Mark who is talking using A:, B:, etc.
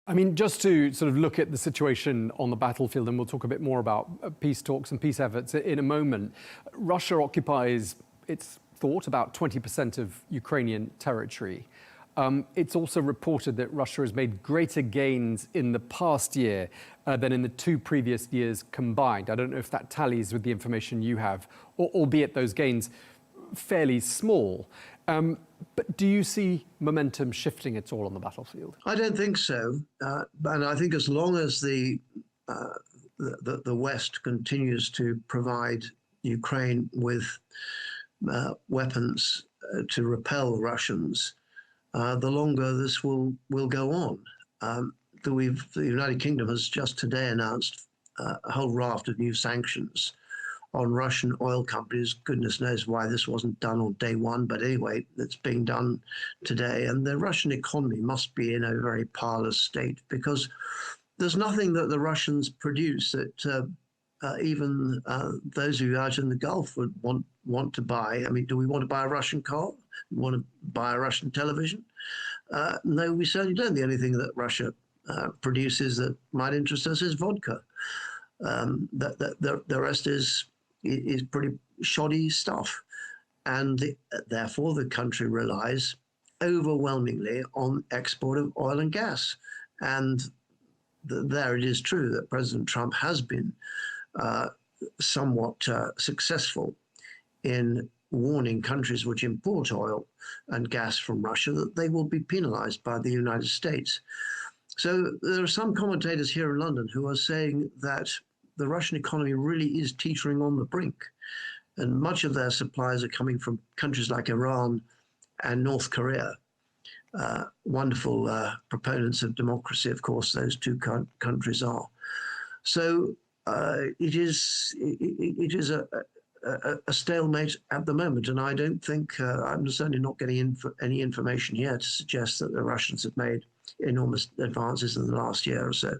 A: I mean, just to sort of look at the situation on the battlefield, and we'll talk a bit more about peace talks and peace efforts in a moment. Russia occupies, it's thought, about 20% of Ukrainian territory. It's also reported that Russia has made greater gains in the past year than in the two previous years combined. I don't know if that tallies with the information you have, albeit those gains fairly small. But do you see momentum shifting at all on the battlefield?
B: I don't think so. And I think as long as the West continues to provide Ukraine with weapons to repel Russians, the longer this will go on. The United Kingdom has just today announced a whole raft of new sanctions on Russian oil companies. Goodness knows why this wasn't done on day one, but anyway, it's being done today. And the Russian economy must be in a very parlous state, because there's nothing that the Russians produce that even those of you out in the Gulf would want to buy. I mean, do we want to buy a Russian car? We want to buy a Russian television? No, we certainly don't. The only thing that Russia produces that might interest us is vodka. The rest is pretty shoddy stuff. And therefore, the country relies overwhelmingly on export of oil and gas. And there it is true that President Trump has been somewhat successful in warning countries which import oil and gas from Russia that they will be penalized by the United States. So there are some commentators here in London who are saying that the Russian economy really is teetering on the brink, and much of their supplies are coming from countries like Iran and North Korea. Wonderful proponents of democracy, of course, those two countries are. So it is a stalemate at the moment, and I don't think, I'm certainly not getting any information here to suggest that the Russians have made enormous advances in the last year or so.